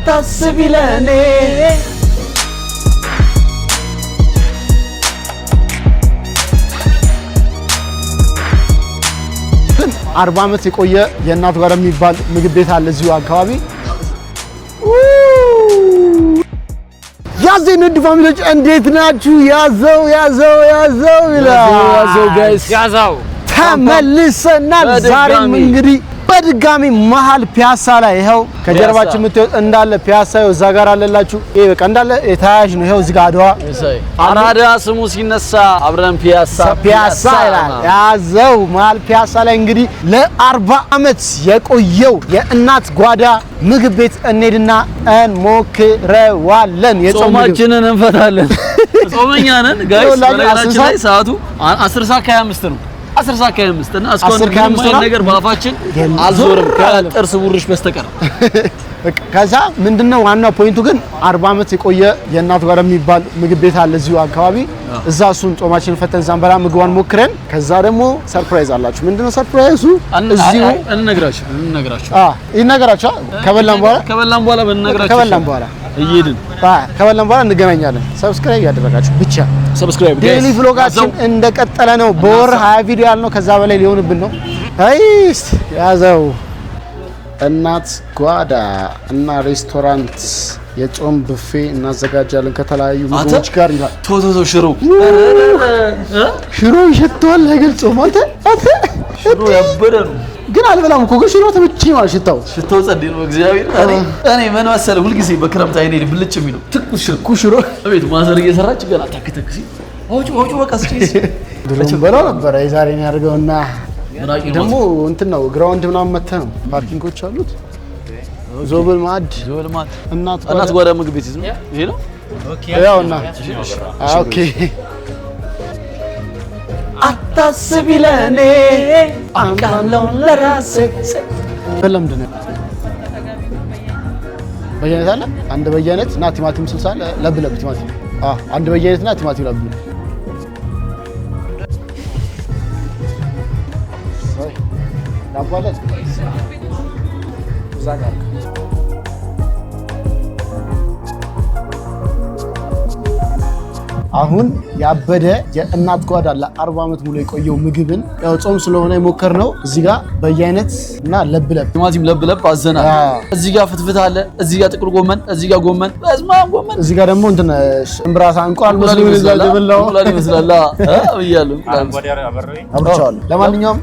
አታስቢ ለኔ 40 ዓመት የቆየ የእናት ጓዳ የሚባል ምግብ ቤት አለ እዚሁ አካባቢ። ያዘኝ ንድ ፋሚሊዎች እንዴት ናችሁ? ያዘው ይላል። ያዘው ጋይስ ያዘው ተመልሰናል። ዛሬም እንግዲህ በድጋሚ መሃል ፒያሳ ላይ ይሄው ከጀርባችን የምትወጥ እንዳለ ፒያሳ ይሄው እዛ ጋር አለላችሁ። ይሄ በቃ እንዳለ የተያያዥ ነው። ይሄው እዚህ ጋር አድዋ አራዳ ስሙ ሲነሳ አብረን ፒያሳ ይላል። ያዘው መሃል ፒያሳ ላይ እንግዲህ ለ40 ዓመት የቆየው የእናት ጓዳ ምግብ ቤት እንሄድና እንሞክረዋለን። የጾማችንን እንፈታለን። ጾመኛ ነን ጋይስ። በነገራችን ላይ ሰዓቱ 10 ሰዓት ከ25 ነው። 10 ሰዓት ከ25 እና እስካሁን ምንም ነገር ባፋችን አልዞርም ከጥርስ ቡርሽ በስተቀር። ከዛ ምንድነው ዋናው ፖይንቱ ግን 40 ዓመት የቆየ የእናት ጓዳ የሚባል ምግብ ቤት አለ እዚሁ አካባቢ። እዛ እሱን ጾማችንን ፈተን ዛንበላ ምግቧን ሞክረን ከዛ ደግሞ ሰርፕራይዝ አላችሁ። ምንድነው ሰርፕራይዙ? እዚሁ እንነግራችሁ ከበላን በኋላ እየሄድን ከበላን በኋላ እንገናኛለን። ሰብስክራይብ ያደረጋችሁ ብቻ ሰብስክራይብ ዴሊ vlogአችን እንደቀጠለ ነው። በወር 20 ቪዲዮ ያልነው ከዛ በላይ ሊሆንብን ነው። አይስ ያዘው እናት ጓዳ እና ሬስቶራንት የጾም ቡፌ እናዘጋጃለን ከተለያዩ ምግቦች ጋር ይላል። ቶቶቶ ሽሮ ይሸተዋል አይገልጾም። አንተ ሽሮ ያበደ ነው ግን አልበላም እኮ ግን ሽሮ ተመችኝ ማለት ሽታው ጸዴ ነው። እግዚአብሔር እኔ ምን መሰለህ ሁልጊዜ በክረምት አይኔ ብልጭ የሚለው ትኩስ ሽሮ ቤት ማዘር እየሰራች ገና ታክተክሲ አውጪ በቃ እስኪ ድሮም በላው ነበር። የዛሬን ያድርገውና ደግሞ እንትን ነው ግራውንድ ምናምን መተህ ነው ፓርኪንጎች አሉት። ዞብል ማድ እናት ጓዳ ምግብ ቤት ይሄ ነው። ያውና ኦኬ አታስቢ ለኔ አቃለው ለራሴ በለምድ ነው በየአይነት አለ። አንድ በየአይነት እና ቲማቲም 60 ለብ ቲማቲም አንድ በየአይነት እና ቲማቲም ለብ ዳቦለት ዛጋ አሁን ያበደ የእናት ጓዳ ለ40 ዓመት ሙሉ የቆየው ምግብን ያው ጾም ስለሆነ የሞከርነው እዚህ ጋር በየአይነት እና ለብለብ ቲማቲም ለብለብ አዘናል። እዚህ ጋር ፍትፍት አለ፣ እዚህ ጋር ጥቅል ጎመን፣ እዚህ ጋር ጎመን፣ በስማም ጎመን፣ እዚህ ጋር ደግሞ እንትን እምብራታ እንቁላል መስሎ ይመስላል ብያለሁ። አብርቻለሁ። ለማንኛውም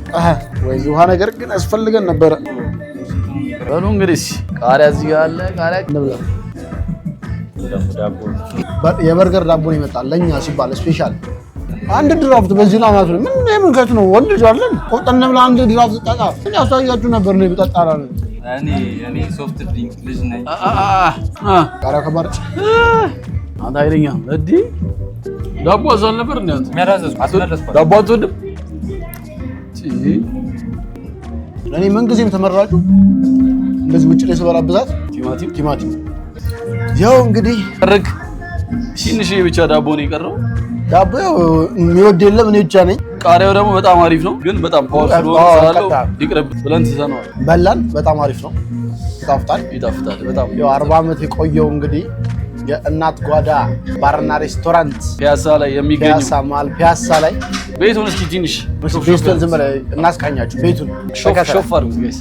ወይ ውሃ ነገር ግን ያስፈልገን ነበረ። በሉ እንግዲህ ቃሪያ እዚህ ጋር አለ። ቃሪያ እንብላ። የበርገር ዳቦ ነው ይመጣል ለኛ ሲባል ስፔሻል አንድ ድራፍት በዚህ ላማት ነው። ምን የምንከት ነው ወንድ ጃለን ቆጠን ብላ አንድ ድራፍት ጠጣ። እኔ አሳያችሁ ነበር ነው ይጣጣራል። እኔ ሶፍት ድሪንክ ልጅ ነኝ። ቃሪያ ከማርጭ አንተ አይደኛ እዲ ዳቦ አዛል ነበር እንዴ? አስመለስኩ ዳቦ አትወድም? እኔ ምን ጊዜም ተመራጩ እንደዚህ ውጭ ላይ ሰበራ ብዛት ቲማቲም ያው እንግዲህ ርግ ትንሽ ብቻ ዳቦ ነው የቀረው። ዳቦ የሚወድ የለም እኔ ብቻ ነኝ። ቃሪያው ደግሞ በጣም አሪፍ ነው፣ ግን በጣም ፓወርፉል ነው ስላለው ይቅርብ ብለን ትዘነዋል። በላን በጣም አሪፍ ነው፣ ይጣፍጣል በጣም። ያው 40 ዓመት የቆየው እንግዲህ የእናት ጓዳ ባርና ሬስቶራንት ፒያሳ ላይ የሚገኘው ፒያሳ ላይ ቤቱን እስኪ ትንሽ ቤቱን ዝም ብለህ እናስቃኛችሁ። ቤቱን ሾፍ አድርጉት ጋይስ።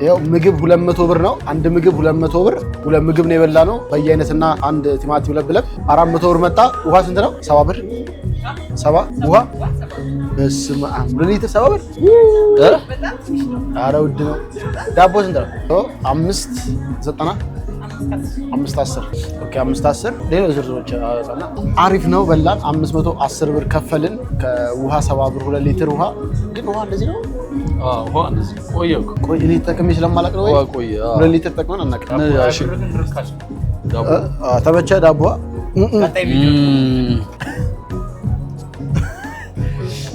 ያው ምግብ 200 ብር ነው። አንድ ምግብ 200 ብር፣ ሁለት ምግብ ነው የበላነው በየአይነትና አንድ ቲማቲም ለብለብ 400 ብር መጣ። ውሃ ስንት ነው? 70 ብር 70 ውሃ በስመ አብ ሊትር 70 ብር። ኧረ ውድ ነው። ዳቦ ስንት ነው? 5.90 5.10 ኦኬ 5.10 ሌላ ዝርዝሮች አጣና አሪፍ ነው። በላን 510 ብር ከፈልን። ከውሃ 70 ብር 2 ሊትር ውሃ። ግን ውሃ እንደዚህ ነው። ውሃ እንደዚህ ቆይ ሊትር ተጠቅሜ ስለማላውቅ ነው። ወይ 2 ሊትር ተጠቅመን አናውቅም። ተመቸ ዳቦ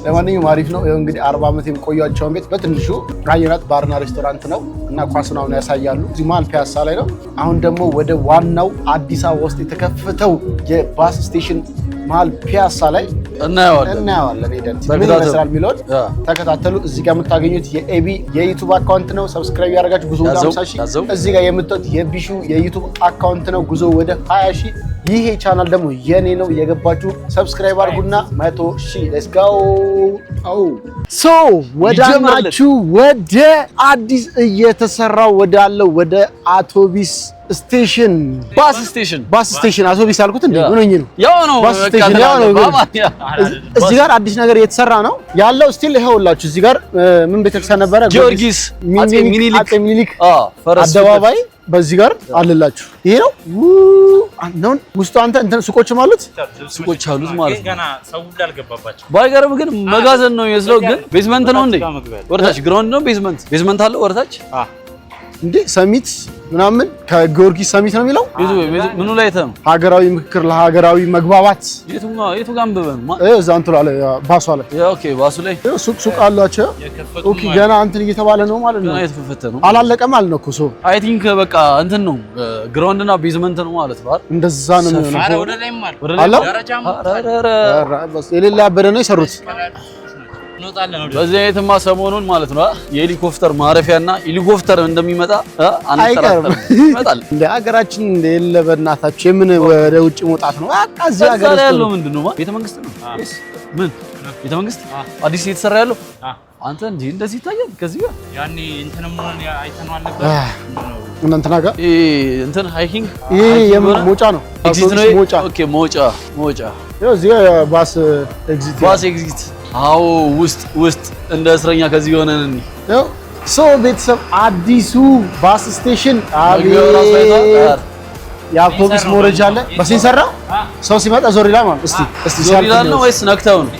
ለማንኛውም አሪፍ ነው። ይኸው እንግዲህ 40 ዓመት የቆያቸውን ቤት በትንሹ አየናት ባርና ሬስቶራንት ነው እና ኳስናውን ያሳያሉ። እዚህ መሀል ፒያሳ ላይ ነው። አሁን ደግሞ ወደ ዋናው አዲስ አበባ ውስጥ የተከፈተው የባስ ስቴሽን መሀል ፒያሳ ላይ እናየዋለን። ሄደን ምን ይመስላል የሚለውን ተከታተሉ። እዚህ ጋር የምታገኙት የኤቢ የዩቲዩብ አካውንት ነው። ሰብስክራይብ ያደርጋችሁ ጉዞ ወደ 50,000። እዚህ ጋር የምታዩት የቢሹ የዩቲዩብ አካውንት ነው። ጉዞ ወደ 20,000። ይሄ ቻናል ደግሞ የኔ ነው። የገባችሁ ሰብስክራይብ አድርጉና 100,000 ሌትስ ጎ። ሶ ወዳናችሁ ወደ አዲስ እየተሰራው ወዳለው ወደ አውቶቢስ ስቴሽን ባስ ስቴሽን አውቶቢስ ያልኩት እንዴ ምን ሆኜ ነው? ያው ነው ባስ ስቴሽን ያው ነው። እዚህ ጋር አዲስ ነገር እየተሰራ ነው ያለው። ስቲል ይኸውላችሁ እዚህ ጋር ምን ቤተክርስቲያን ነበረ? ጊዮርጊስ አጼ ሚኒሊክ አደባባይ በዚህ ጋር አለላችሁ። ይሄ ነው ነው ውስጡ እንትን ሱቆችም አሉት ማለት ገና ሰው እንዳልገባባቸው ባይገርም ግን መጋዘን ነው የሚመስለው። ግን ቤዝመንት ነው እንዴ? ወርታች ግራውንድ ነው ቤዝመንት አለው ወርታች እንዴ ሰሚት ምናምን ከጊዮርጊስ ሰሚት ነው የሚለው። ምኑ ላይ ነው? ሀገራዊ ምክክር ለሀገራዊ መግባባት የቱ ጋር አንብበን እዛ እንትን አለ ባሷ ላይ ኦኬ፣ ባሱ ላይ ሱቅ አላቸው። ኦኬ፣ ገና እንትን እየተባለ ነው ማለት ነው። የተፈፈተ ነው አላለቀም ማለት ነው እኮ ሶ አይ ቲንክ በቃ እንትን ነው ግራውንድ እና ቤዝመንት ነው ማለት ነው። እንደዛ ነው የሚሆነው። አረ ወደ ላይም አለ ደረጃም የሌላ ያበደ ነው የሰሩት። በዚህ አይነትማ ሰሞኑን ማለት ነው የሄሊኮፕተር ማረፊያና ሄሊኮፕተር እንደሚመጣ አይቀርም። ይመጣል እንደ ሀገራችን እንደሌለ በእናታችሁ የምን ወደ ውጭ መውጣት ነው። በቃ እዚህ ሀገር ውስጥ ያለው ምንድነው? ቤተ መንግስት ነው። ምን ቤተ መንግስት አዲስ እየተሰራ ያለው አንተ እንዴ እንደዚህ ይታያል። ከዚህ ጋር ያኔ እንትንም ሆነ አይተናል ነበር እንትና ጋር እንትን ሃይኪንግ ይሄ የሞጫ ነው። ኤግዚት ነው። ኦኬ ሞጫ ይኸው እዚህ ባስ ኤግዚት አዎ ውስጥ እንደ እስረኛ ከዚህ የሆነን ነው። ሶ ቤተሰብ አዲሱ ባስ ስቴሽን የአውቶቡስ መውረጃ አለ። በሲን ሰራ ሰው ሲመጣ ዞር ይላል ማለት እስቲ ዞር ይላል ነው ወይስ ነክተው ነው?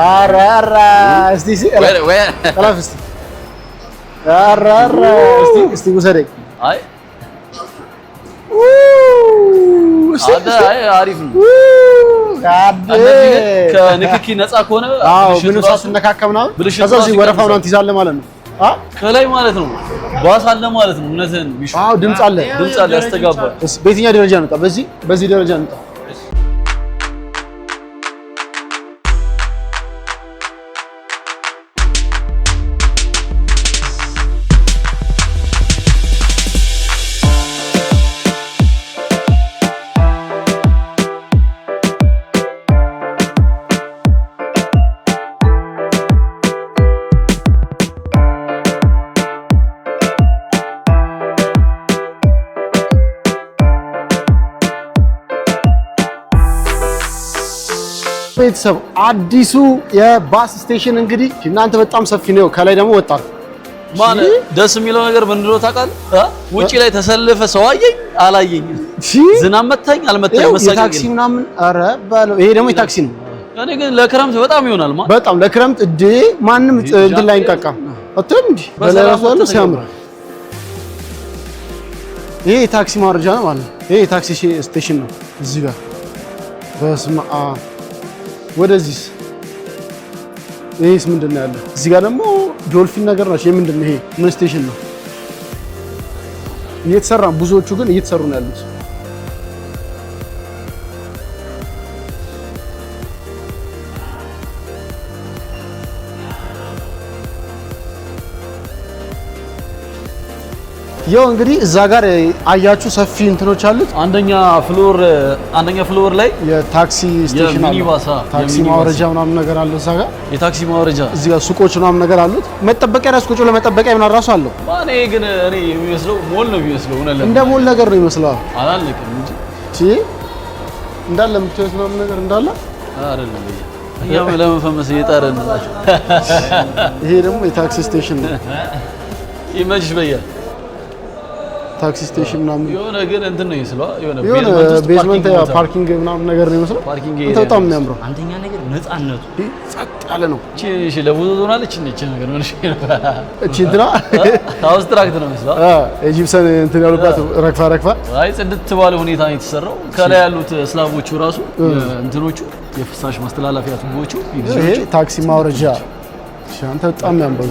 ኧረ እስቲ ውሰደኝ። አይ አሪፍ ነው። ከንክኪ ነፃ ከሆነ ምንም ሳትነካካ ምናምን ከዛ እዚህ ወረፋ ምናምን ትይዛለህ ማለት ነው። ከላይ ማለት ነው ባስ አለ ማለት ነው። እውነትህን ቢሹ ድምፅ አለ ያስተጋባል። በየትኛው ደረጃ እንውጣ? በዚህ ደረጃ እንውጣ። ቤተሰብ አዲሱ የባስ ስቴሽን እንግዲህ እናንተ በጣም ሰፊ ነው። ከላይ ደግሞ ወጣ ማለት ደስ የሚለው ነገር ምን እንደሆነ ታውቃለህ? ውጪ ላይ ተሰልፈ ሰው አየኝ አላየኝ፣ ዝናብ መታኝ አልመታኝ መሰለኝ ታክሲ ምናምን። ኧረ ባለው ይሄ ደግሞ የታክሲ ነው። እኔ ግን ለክረምት በጣም ይሆናል ማለት በጣም ለክረምት እዴ ማንም እንትን ላይ እንቃቃም አጥም እንዴ በለራሱ ያለው ሲያምር። ይሄ የታክሲ ማውረጃ ነው ማለት ነው። ይሄ የታክሲ ስቴሽን ነው እዚህ ጋር በስመ አብ። ወደዚህ ይሄስ ምንድን ነው ያለው? እዚህ ጋር ደግሞ ዶልፊን ነገር ናቸው። የምንድን ነው ይሄ? ምን ስቴሽን ነው? እየተሰራ ብዙዎቹ ግን እየተሰሩ ነው ያሉት። ያው እንግዲህ እዛ ጋር አያችሁ ሰፊ እንትኖች አሉት። አንደኛ ፍሎር ላይ የታክሲ ስቴሽን አለ። ታክሲ ማውረጃ ምናምን ነገር አለ እዛ ጋር የታክሲ ማውረጃ። እዚህ ጋር ሱቆች ምናምን ነገር አሉት። መጠበቂያ ራስ ቁጭ ለመጠበቂያ ምናምን ራሱ አለው። ማኔ ግን እኔ የሚመስለው ሞል ነው የሚመስለው። እንደ ሞል ነገር ነው የሚመስለው። አላለቀም እንጂ እንዳለ የምትወስ ምናምን ነገር እንዳለ አይደለም። ያው ለመፈመስ እየጣረን ነው። ይሄ ደግሞ የታክሲ ስቴሽን ነው። ይመችሽ በያ ታክሲ ስቴሽን ምናምን የሆነ ግን እንትን ነው ይመስለው። የሆነ ቤዝመንት ፓርኪንግ ምናምን ነገር ነው ይመስለው። ፓርኪንግ በጣም የሚያምረው አንደኛ ነገር ነፃነቱ ጸጥ ያለ ነው። እቺ ለብዙ ሆናለች እቺ ነገር ነው። እቺ እንትና አብስትራክት ነው ይመስለው። ኢጂፕሰን እንትን ያሉባት ረክፋ አይ ጽድት ባለ ሁኔታ ነው የተሰራው። ከላይ ያሉት ስላቦቹ ራሱ እንትኖቹ የፍሳሽ ማስተላለፊያ ቱቦቹ ይሄ ታክሲ ማውረጃ አንተ በጣም ያምባል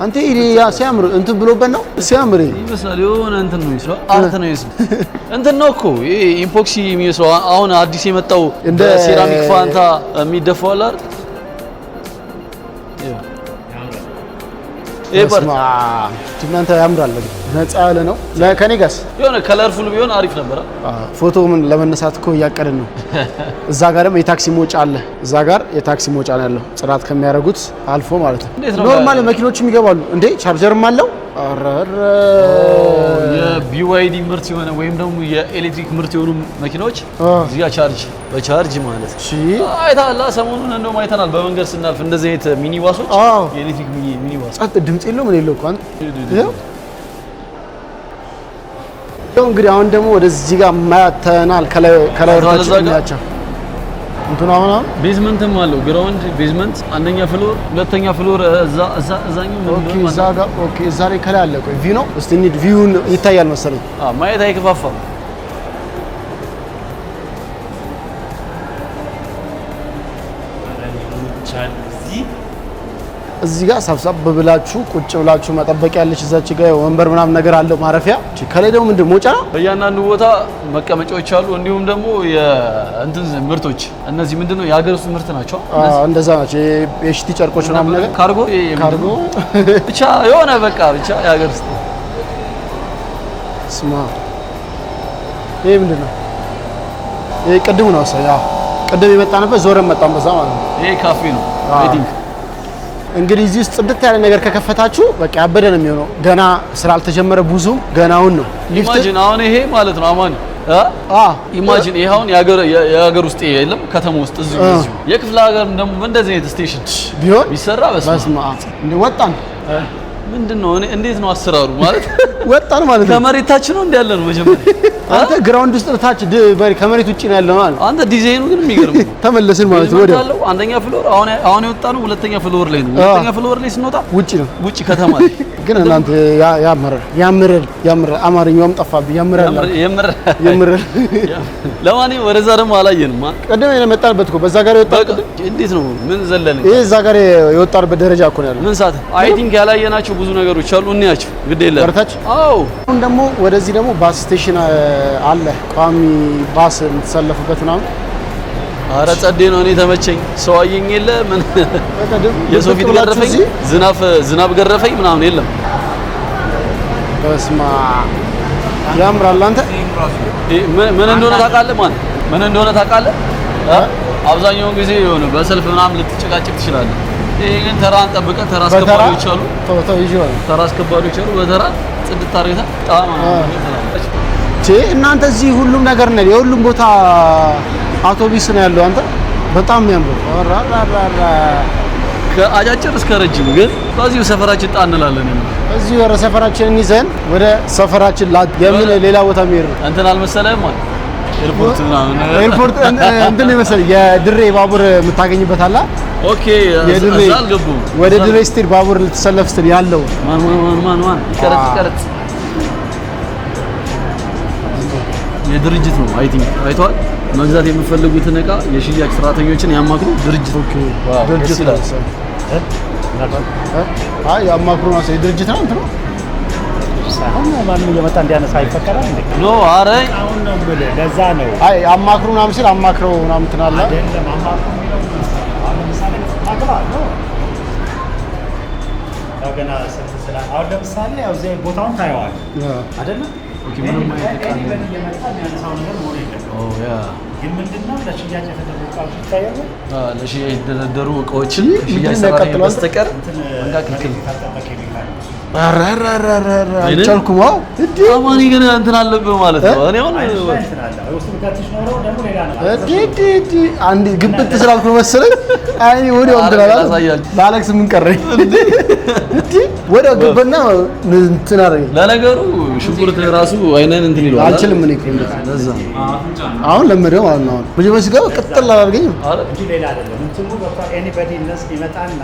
አንተ ያ ሲያምር እንትን ብሎበት ነው ሲያምር ይመስላል የሆነ እንትን ነው የሚመስለው አርት ነው ይመስል እንትን ነው እኮ ይሄ ኢምፖክሲ የሚመስለው አሁን አዲስ የመጣው እንደ ሴራሚክ ፋንታ የሚደፋው አይደል ኤበርማ እናንተ ያምራል ነፃ ያለ ነው ለከኔ ጋስ የሆነ ከለርፉል ቢሆን አሪፍ ነበር ፎቶ ምን ለመነሳት እኮ እያቀደን ነው እዛ ጋር ደግሞ የታክሲ ሞጫ አለ እዛ ጋር የታክሲ ሞጫ ነው ያለው ጽዳት ከሚያደርጉት አልፎ ማለት ነው ኖርማል መኪኖችም ይገባሉ እንዴ ቻርጀርም አለው አረረ የቢዋይዲ ምርት የሆነ ወይም ደግሞ የኤሌክትሪክ ምርት የሆኑ መኪኖች እዚህ ጋር ቻርጅ በቻርጅ ማለት እሺ አይታላ ሰሞኑን እንደውም አይተናል በመንገድ ስናልፍ እንደዚህ አይነት ሚኒ ባሶች የኤሌክትሪክ ሚኒ ባስ ጸጥ ድምጽ የለው ምን የለው እንኳን ያው እንግዲህ አሁን ደግሞ ወደዚህ ጋር ማያተናል ከላይ ወርታችሁ እንትን አሁን ቤዝመንትም አለው ግራውንድ ቤዝመንት አንደኛ ፍሎር ሁለተኛ ፍሎር እዛኛው ኦኬ እዛ ጋር ኦኬ እዛ ላይ ከላይ አለ ቆይ ቪው ነው እስቲ እንሂድ ቪውን ይታያል መሰለኝ ማየት አይከፋፋም እዚህ ጋር ሰብሰብ ብላችሁ ቁጭ ብላችሁ መጠበቅ ያለች እዛች ጋር ወንበር ምናምን ነገር አለው ማረፊያ ከላይ ደግሞ ምንድን ሞጫ ነው በእያንዳንዱ ቦታ መቀመጫዎች አሉ እንዲሁም ደግሞ የእንትን ምርቶች እነዚህ ምንድነው የሀገር ውስጥ ምርት ናቸው እንደዛ ናቸው የሽቲ ጨርቆች ምናምን ነገር ካርጎ ብቻ የሆነ በቃ ብቻ የሀገር ውስጥ ስማ ይሄ ምንድነው ይሄ ቅድሙ ነው ያው ቅድም የመጣንበት ዞረን መጣን በዛ ማለት ነው ይሄ ካፌ ነው አይ ቲንክ እንግዲህ እዚህ ውስጥ ጽድት ያለ ነገር ከከፈታችሁ በቃ ያበደ ነው የሚሆነው ገና ስራ አልተጀመረ ብዙ ገናውን ነው ኢማጂን አሁን ይሄ ማለት ነው አማን ኢማጂን ይሄ አሁን የሀገር ውስጥ የለም ከተማ ውስጥ እዚሁ የክፍለ ሀገር ደግሞ እንደዚህ አይነት ስቴሽን ቢሆን ቢሰራ በስማ እንዴ ወጣን ምንድነው እንዴት ነው አሰራሩ ማለት ወጣን ማለት ነው ከመሬታችን ነው እንዲያለ ነው መጀመሪያ አንተ ግራውንድ ውስጥ ታች ከመሬት ውጪ ነው ያለው ማለት አንተ ዲዛይኑ ግን የሚገርም ነው ተመለስን ማለት ነው ወዲያው አንደኛ ፍሎር አሁን የወጣ ነው ሁለተኛ ፍሎር ላይ ነው ሁለተኛ ፍሎር ላይ ስንወጣ ውጪ ነው ውጪ ከተማ ላይ ግን እናንተ ያምራል አማርኛውም ጠፋብኝ ያምራል ለማንኛውም ወደዛ ደግሞ አላየንም ቀደም የመጣንበት እኮ በዛ ጋር የወጣ እንዴት ነው ምን ዘለለ ይሄ እዛ ጋር የወጣንበት ደረጃ እኮ ነው ያለው ምን ሰዓት አይ ቲንክ ያላየናቸው ብዙ ነገሮች አሉ እንያቸው ግድ የለም ወርታች አዎ አሁን ደግሞ ወደዚህ ደግሞ ባስ ስቴሽን አለ ቋሚ ባስ የምትሰለፉበት ምናምን አረ ጸዴ ነው እኔ ተመቸኝ ሰው አየኝ የለ ምን የሰው ፊት ገረፈኝ ዝናብ ገረፈኝ ምናምን የለም በስማ ያምራል አንተ ምን እንደሆነ ታውቃለህ ምን እንደሆነ ታውቃለህ አብዛኛውን ጊዜ የሆነ በሰልፍ ምናምን ልትጨቃጨቅ ትችላለህ ይሄ ግን ተራን ጠብቀህ ተራ አስከባሪዎች አሉ ተራ አስከባሪዎች አሉ በተራ ጽድት አድርገህ ጣማ እናንተ እዚህ ሁሉም ነገር ነው የሁሉም ቦታ አውቶቡስ ነው ያለው አንተ በጣም የሚያምር ከአጫጭር እስከ ረጅም ግን በዚሁ ሰፈራችን ጣንላለን እዚህ ወደ ሰፈራችንን ይዘን ወደ ሰፈራችን የምን ሌላ ቦታ የሚሄድ እንትን አልመሰለህም ማለት ኤርፖርት እንትን ይመስል የድሬ ባቡር የምታገኝበት አለ ኦኬ እዛ አልገቡም ወደ ድሬ ስትሄድ ባቡር ልትሰለፍ ስትል ያለው ማን ይቀረጥ የድርጅት ነው አይ ቲንክ አይተዋል መግዛት የምፈልጉትን እቃ የሽያጭ ሰራተኞችን ያማክሩ ድርጅት ድርጅት አይ ያማክሩ ነው የድርጅት ነው እንት ነው ሳይሆን ማንም እየመጣ እንዲያነሳ አይፈቀዳል እንዴ ኖ አረ አሁን ነው ብለ ለዛ ነው አይ አማክሩ ምናምን ሲል አማክረው ምናምን ትናለ አይደለም አማክሩ አሁን ለምሳሌ አግባ ነው ገና ስለ አሁን ለምሳሌ ያው እዚህ ቦታውን ታየዋል አይደለም ኦኬ ምንም አይተቃል እየመጣ የሚያነሳው ነገር ነው ኦ ያ ግን ምንድነው ለሽያጭ የተደረጉ እቃዎች ይታያሉ ለሽያጭ የተደረደሩ እቃዎችን ሽያጭ ሰራተኞች በስተቀር መንጋክልክል አልቻልኩም አማኒ ግን እንትን አለብህ ማለት ነው እኔ አሁን አንድ ግብት ስላልኩ መሰለኝ አይ ወዲያው እንትን አላለ ለአሌክስ ምን ቀረኝ ወዲያው ግብና እንትን አረኝ ለነገሩ ሽንኩርት ራሱ አይነን እንትን ይሏል አልችልም እኔ ለዛ አሁን ለምደው ማለት ነው ብዙ መስጋው ቅጥል አላርገኝም እንጂ ሌላ አይደለም እንትኑ በቃ ኤኒባዲ ነስ ይመጣና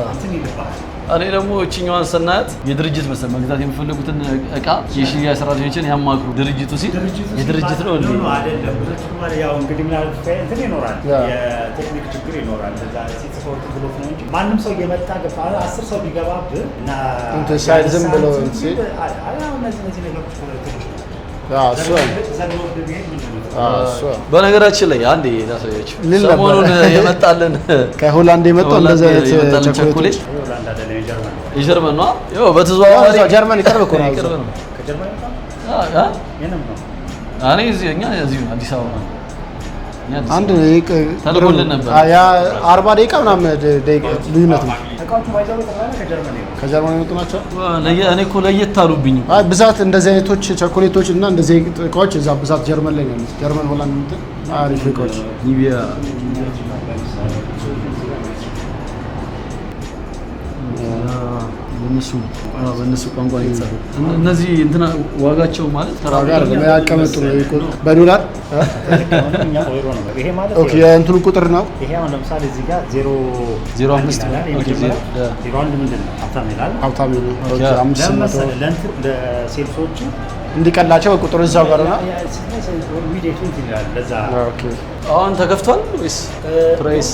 እንትን ይልባል እኔ ደግሞ እቺኛዋን ስናያት የድርጅት መሰል መግዛት የሚፈልጉትን እቃ የሽያጭ ሰራተኞችን ያማክሩ ድርጅቱ ሲል የድርጅት ነው እንዴ? አይደለም። ድርጅቱ ማለት ያው እንግዲህ ምናልባት እንትን ይኖራል፣ የቴክኒክ ችግር ይኖራል። ለዛ ሲሰፖርት ብሎት ነው እንጂ ማንም ሰው እየመጣ ገባ 10 ሰው ቢገባብህ እና እንትን ሳይድ ዝም ብሎ እንትን እነዚህ ነገሮች በነገራችን ላይ አንዴ ታሳያችሁ ሰሞኑን የመጣልን ከሆላንድ የመጣው እንደዚህ አይነት ቸኮሌት የጀርመን ነው። ያው በተዘዋዋሪ ጀርመን ይቀርብ እኮ ነው። ከጀርመን እኔ እኛ እዚህ አዲስ አበባ አንድ ተልኮልን ነበር። ያ 40 ደቂቃ ምናምን ልዩነት ነው። እቃዎቹ ባይዘው ከጀርመን የመጡ ናቸው። እኔ እኮ ለየት አሉብኝ። ብዛት እንደዚህ አይነቶች ቸኮሌቶች እና እንደዚህ እቃዎች እዛ ብዛት ጀርመን ላይ ነው። ጀርመን ሆላንድ እንትን አሪፍ እቃዎች ኒቪያ በእነሱ ቋንቋ ይጻፋል። እነዚህ እንትና ዋጋቸው ማለት ተራጋር ያቀመጡ ነው በዶላር ይሄ ማለት ኦኬ የእንትኑ ቁጥር ነው። ይሄ አሁን ለምሳሌ እዚህ ጋር 05 01 ምንድን ነው ሀብታም ነው። ኦኬ 500 ለሴልሶቹ እንዲቀላቸው ቁጥሩ እዛው ጋር ነው። አሁን ተከፍቷል ወይስ ፕራይስ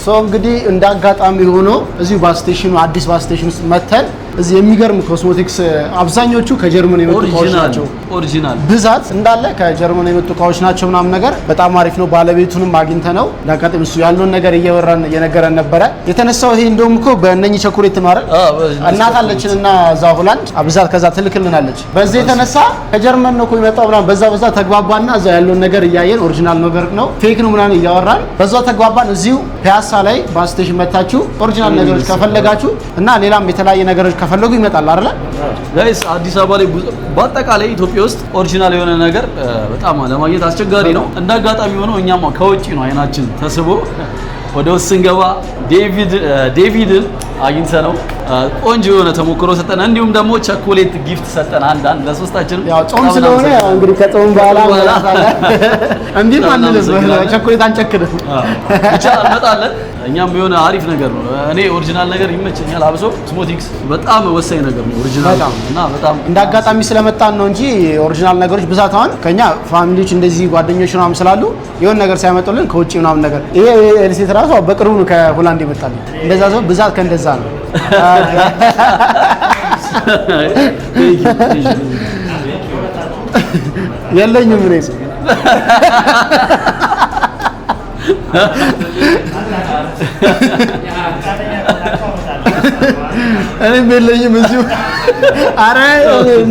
ሶ እንግዲህ እንዳጋጣሚ ሆኖ እዚሁ ባስ ስቴሽኑ አዲስ ባስ ስቴሽን ውስጥ መተን እዚህ የሚገርም ኮስሞቲክስ አብዛኞቹ ከጀርመን የመጡ እቃዎች ናቸው። ኦሪጂናል ብዛት እንዳለ ከጀርመን የመጡ እቃዎች ናቸው ምናምን ነገር በጣም አሪፍ ነው። ባለቤቱንም አግኝተነው እንዳጋጣሚ እሱ ያለውን ነገር እየነገረን ነበረ። የተነሳው ይሄ እንደውም እኮ በእነኚህ ቸኮሌት ማለት እናት አለችንና እዛ ሆላንድ ብዛት ከዛ ትልክልናለች። በዚህ የተነሳ ከጀርመን ነው እኮ የመጣው ምናምን በዛ ተግባባና እዛ ያለውን ነገር እያየን ኦሪጂናል ነገር ነው ፌክ ነው ምናምን እያወራን በዛ ተግባባን። እዚሁ ፒያሳ ላይ ባስ ስቴሽን መታችሁ ኦሪጂናል ነገሮች ከፈለጋችሁ እና ሌላም የተለያየ ነገሮች ከፈለጉ ይመጣል አይደል ጋይስ። አዲስ አበባ ላይ በአጠቃላይ ኢትዮጵያ ውስጥ ኦሪጂናል የሆነ ነገር በጣም ለማግኘት አስቸጋሪ ነው። እንዳጋጣሚ ሆኖ እኛም ከውጪ ነው አይናችን ተስቦ ወደ ውስጥ ስንገባ ዴቪድን አግኝተነው ቆንጆ የሆነ ተሞክሮ ሰጠን። እንዲሁም ደግሞ ቸኮሌት ጊፍት ሰጠን አንድ ለሶስታችን። ያው ጾም ስለሆነ ያው እንግዲህ ከጾም በኋላ እንዴ ማንንም ቸኮሌት አንጨክንም ብቻ እንመጣለን። እኛም የሆነ አሪፍ ነገር ነው። እኔ ኦሪጂናል ነገር ይመቸኛል። አብሶ ስሞቲክስ በጣም ወሳኝ ነገር ነው ኦሪጂናል እና በጣም እንዳጋጣሚ ስለመጣን ነው እንጂ ኦሪጂናል ነገሮች ብዛት አሁን ከኛ ፋሚሊዎች እንደዚህ ጓደኞች ምናምን ስላሉ የሆነ ነገር ሳይመጡልን ከውጪ ምናምን ነገር ይሄ ኤልሴት ራሱ በቅርቡ ነው ከሆላንድ ይመጣል። እንደዛ ሰው ብዛት ከእንደዛ ነው የለኝም እኔ እኔም የለኝም እዚሁ። ኧረ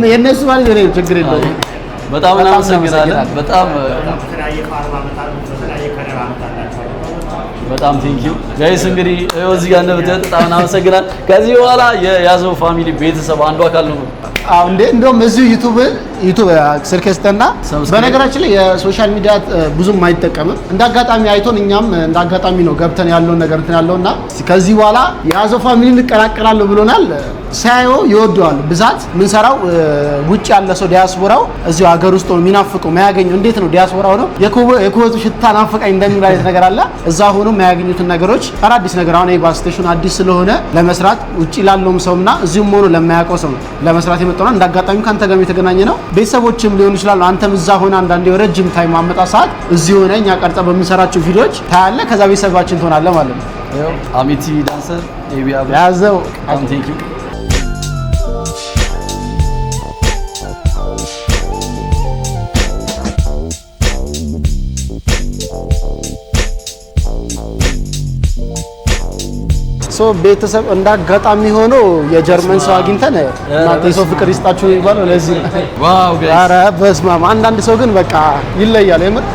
የእነሱ ማለት ነው ችግር የለውም። በጣም እናመሰግናለን። በጣም ቴንኪው ጋይስ። እንግዲህ እዚህ ጋር እንደምታዩት በጣም እናመሰግናለን። ከዚህ በኋላ የያዘው ፋሚሊ ቤተሰብ አንዱ አካል ነው። አዎ እንዴ እንደውም እዚሁ ዩቲዩብ ስልክ ስጠና በነገራችን ላይ የሶሻል ሚዲያ ብዙም አይጠቀምም። እንዳጋጣሚ አይቶን እኛም እንዳጋጣሚ ነው ገብተን ያለውን ነገር እንትን ያለውና ከዚህ በኋላ የያዘው ፋሚሊ እንቀላቀላለሁ ብሎናል። ሳይው ይወደዋል ብዛት ምን ሰራው ውጭ ያለ ሰው ዲያስፖራው እዚሁ ሀገር ውስጥ ነው የሚናፍቀው ማያገኘው። እንዴት ነው ዲያስፖራው ነው የኩዌቱ ሽታ ናፍቀኝ እንደሚል አይነት ነገር አለ። እዛ ሆኖ የማያገኙትን ነገሮች አዲስ ነገር አሁን የባስ ስቴሽን አዲስ ስለሆነ ለመስራት ውጭ ላለውም ሰውና እዚሁም ሆኖ ለማያውቀው ሰው ለመስራት የመጣው ነው። እንዳጋጣሚ ካንተ ጋር የተገናኘ ነው። ቤተሰቦችም ሊሆን ይችላል። አንተም እዛ ሆነ አንዳንዴ ረጅም ታይም ማመጣ ሰዓት እዚህ ሆነ እኛ ቀርጸ በምንሰራቸው ቪዲዮዎች ታያለ። ከዛ ቤተሰባችን ትሆናለህ ማለት ነው። አሚቲ ዳንሰር ኤቢያ ያዘው ቴንክ ዩ ቤተሰብ እንዳጋጣሚ ሆኖ የጀርመን ሰው አግኝተን እናንተ ሰው ፍቅር ይስጣችሁ ይባላል። ለዚህ ዋው ጋይስ፣ ኧረ በስመ አብ። አንዳንድ ሰው ግን በቃ ይለያል የምር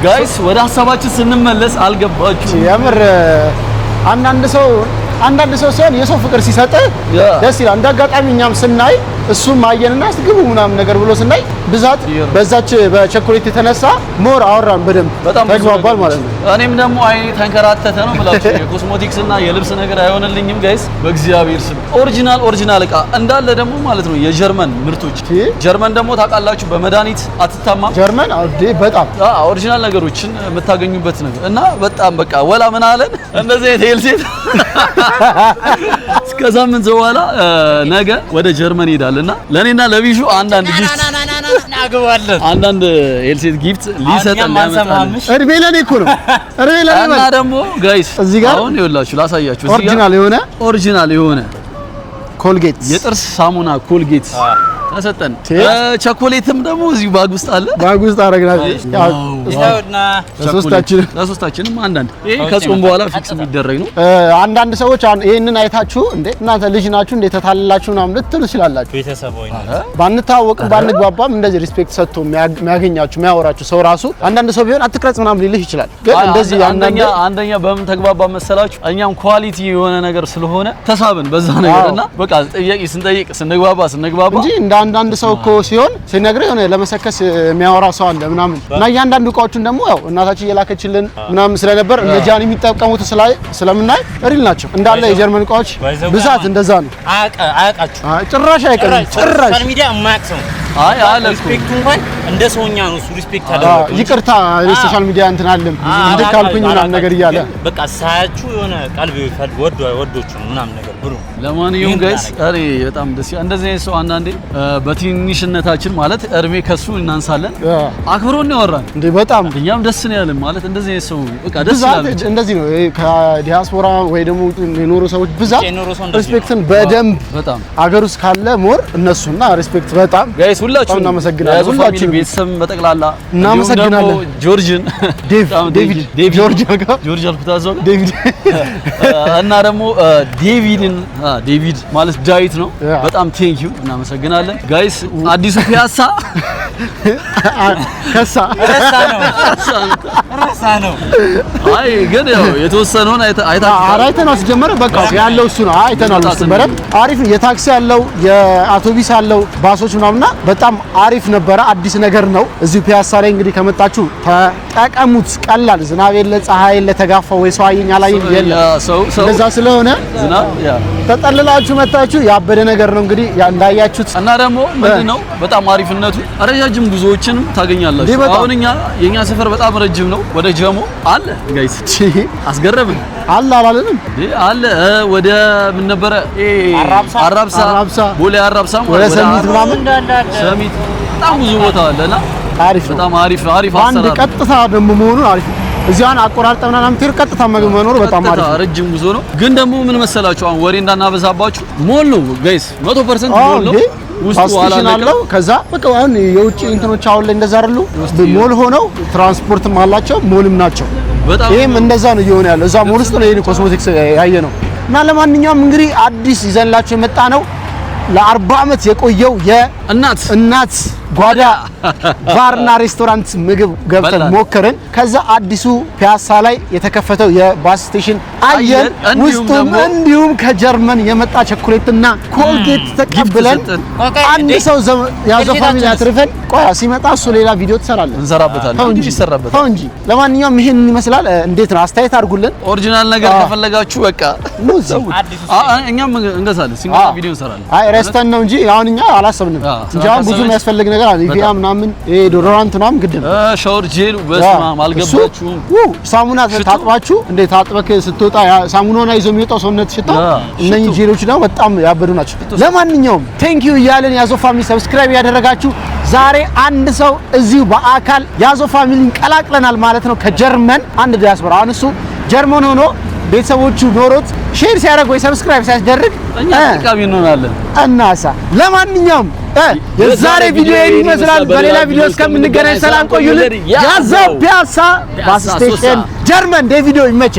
ጋይስ። ወደ ሀሳባችን ስንመለስ አልገባችሁ የምር አንዳንድ ሰው ሲሆን የሰው ፍቅር ሲሰጥ ደስ ይላል። እንዳጋጣሚ እኛም ስናይ እሱም አየንና ግቡ ምናምን ነገር ብሎ ስናይ ብዛት በዛች በቸኮሌት የተነሳ ሞር አወራን በደንብ ተግባባል ማለት ነው። እኔም ደግሞ አይኔ ተንከራተተ ነው ብላችሁ የኮስሞቲክስ እና የልብስ ነገር አይሆንልኝም ጋይስ በእግዚአብሔር ስም ኦሪጂናል እቃ እንዳለ ደግሞ ማለት ነው የጀርመን ምርቶች። ጀርመን ደግሞ ታውቃላችሁ በመድኃኒት አትታማም። ጀርመን በጣም ኦሪጂናል ነገሮችን የምታገኙበት ነው እና በጣም በቃ ወላ ምን አለን እንደዚህ ሄልሴት እስከ ሳምንት በኋላ ነገ ወደ ጀርመን ሄዳልና ለኔና ለቢሹ አንዳንድ ጊፍት እናገባለን። አንዳንድ ሄልሴት ጊፍት ሊሰጠን ያመጣል። እድሜ ለኔ እኮ ነው እድሜ ለኔ እና ደግሞ ጋይስ እዚህ ጋር አሁን ይኸውላችሁ ላሳያችሁ ኦሪጂናል የሆነ ኮልጌት የጥርስ ሳሙና ኮልጌት ተሰጠን። ቸኮሌትም ደግሞ እዚህ ባግ ውስጥ አለ። ባግ ውስጥ አረግናል። ለሶስታችንም አንዳንድ ይሄ ከጾም በኋላ ፊክስ የሚደረግ ነው። አንዳንድ ሰዎች ይሄንን አይታችሁ እንዴ እናንተ ልጅ ናችሁ እንዴ ተታለላችሁ ምናምን ልትሉ ትችላላችሁ። ቤተሰቦች ባንታወቅም ባንግባባም እንደዚህ ሪስፔክት ሰጥቶ የሚያገኛችሁ የሚያወራችሁ ሰው ራሱ አንዳንድ ሰው ቢሆን አትቅረጽ ምናምን ሊልህ ይችላል። ግን እንደዚህ አንደኛ በምን ተግባባ መሰላችሁ? እኛም ኳሊቲ የሆነ ነገር ስለሆነ ተሳብን በዛ ነገርና በቃ ጥያቄ ስንጠይቅ ስንግባባ እንጂ አንዳንድ ሰው እኮ ሲሆን ሲነግረው የሆነ ለመሰከስ የሚያወራ ሰው አለ ምናምን እና እያንዳንዱ እቃዎችን ደግሞ ያው እናታችን እየላከችልን ምናምን ስለነበር እነጃን የሚጠቀሙት ስለምናይ ሪል ናቸው እንዳለ የጀርመን እቃዎች ብዛት እንደዛ ነው። አያውቃችሁ ጭራሽ አይቀርም ጭራሽ ሚዲያ ማክሰም አይ አለ ሪስፔክት እንኳን እንደ ሰውኛ ነው እሱ ሪስፔክት አደረገ። ይቅርታ ሶሻል ሚዲያ እንትን አለም እንድካልኩኝ ምናምን ነገር እያለ በቃ ሳያችሁ የሆነ ቀልብ ወዶቹ ምናምን ነገር ብሩ። ለማንኛውም ጋይስ አሬ በጣም ደስ እንደዚህ አይነት ሰው አንዳንዴ በትንሽነታችን ማለት እድሜ ከሱ እናንሳለን አክብሮን ያወራን እንዴ በጣም እኛም ደስ ነው ያለን ማለት እንደዚህ አይነት ሰው በቃ ደስ ይላል። እንደዚህ ነው ከዲያስፖራ ወይ ደግሞ የኖሩ ሰዎች ብዛት ሪስፔክትን በደንብ በጣም አገር ውስጥ ካለ ሞር እነሱና ሪስፔክት በጣም ጋይስ ሁላችሁም እናመሰግናለን። ሁላችሁም ቤተሰብ በጠቅላላ እናመሰግናለን። ጆርጅን ዴቪድ ጆርጅ አልኩታዞ ዴቪድ እና ደግሞ ዴቪድ ማለት ዳዊት ነው። በጣም ቴንክ ዩ እናመሰግናለን ጋይስ። አዲሱ ፒያሳ ከሳ ነው። አይ ግን ያው የተወሰነውን አይተን አስጀመረ በቃ ያለው እሱ ነው። አይተናል እሱ በደምብ አሪፍ የታክሲ ያለው የአውቶቢስ ያለው ባሶች ምናምንና በጣም አሪፍ ነበረ። አዲስ ነገር ነው። እዚሁ ፒያሳ ላይ እንግዲህ ከመጣችሁ ተጠቀሙት። ቀላል ዝናብ የለ ፀሐይ የለ ተጋፋ ወይ ሰው አየኝ አላየኝ የለ እንደዛ ስለሆነ ዝናብ ተጠልላችሁ መጣችሁ ያበደ ነገር ነው እንግዲህ እንዳያችሁት። እና ደግሞ ምንድነው በጣም አሪፍነቱ ረጃጅም ጉዞዎችንም ታገኛላችሁ። አሁን የኛ ሰፈር በጣም ረጅም ነው። ወደ ጀሞ አለ ጋይስ አስገረብን አለ አላለንም አለ ወደ ምን ነበረ አራብሳ ቦሌ አራብሳ ወደ ሰሚት ምናምን ሰሚት በጣም ብዙ ቦታ አለና አሪፍ በጣም አሪፍ አንድ ቀጥታ ደግሞ መሆኑን አሪፍ እዚያን አቆራርጠውና ናምቲር ቀጥታ መኖሩ በጣም አሪፍ ረጅም ጉዞ ነው። ግን ደግሞ ምን መሰላችሁ አሁን ወሬ እንዳናበዛባችሁ ሞል ነው ጋይስ 100% ሞል ነው። ውስጡ አላለው ከዛ በቃ አሁን የውጭ እንትኖች አሁን ላይ እንደዛ አይደሉ ሞል ሆነው ትራንስፖርትም አላቸው ሞልም ናቸው። ይሄም እንደዛ ነው እየሆነ ያለው እዛ ሞል ውስጥ ነው ይሄን ኮስሞቲክስ ያየ ነው። እና ለማንኛውም እንግዲህ አዲስ ይዘንላችሁ የመጣ ነው ለ40 ዓመት የቆየው የእናት ጓዳ ባርና ሬስቶራንት ምግብ ገብተን ሞከርን። ከዛ አዲሱ ፒያሳ ላይ የተከፈተው የባስ ስቴሽን አየን። ውስጡም እንዲሁም ከጀርመን የመጣ ቸኮሌትና ኮልጌት ተቀብለን አንድ ሰው ያዘው ፋሚሊ አትርፈን ቆያ ሲመጣ እሱ ሌላ ቪዲዮ እንሰራበታለን እንጂ ለማንኛውም ይሄን ይመስላል። እንዴት ነው አስተያየት አድርጉልን። ኦሪጂናል ነገር ከፈለጋችሁ በቃ እኛም እንገዛለን ሲንገዛ ቪዲዮ እንሰራለን። አይ ረስተን ነው እንጂ አሁን እኛ አላሰብንም እንጂ አሁን ብዙ የሚያስፈልግ ነገር አለ። ቪዲዮ ምናምን ዶሮራንት ምናምን ግድ ነው። ሻወር ጄል በስማም አልገባችሁም። ሳሙና ታጥባችሁ እንዴት ታጥበክ ስትወጣ ሳሙናውን ይዞ የሚወጣው ሰውነት ሽታ እነኚህ ጄሎች ደግሞ በጣም ያበዱ ናቸው። ለማንኛውም ቴንክ ዩ እያለን ያዞ ፋሚሊ ሰብስክራይብ ያደረጋችሁ ዛሬ አንድ ሰው እዚሁ በአካል ያዞ ፋሚሊን ቀላቅለናል ማለት ነው። ከጀርመን አንድ ዲያስፖራ አሁን እሱ ጀርመን ሆኖ ቤተሰቦቹ ኖሮት ሼር ሲያደርግ ወይ ሰብስክራይብ ሲያስደርግ እኛ ተቃቢ እንሆናለን። እናሳ ለማንኛውም የዛሬ ቪዲዮ ይመስላል። በሌላ ቪዲዮ እስከምንገናኝ ሰላም ቆዩልን። ያዞ ፒያሳ ባስ ስቴሽን ጀርመን ዴቪዶ ይመቸ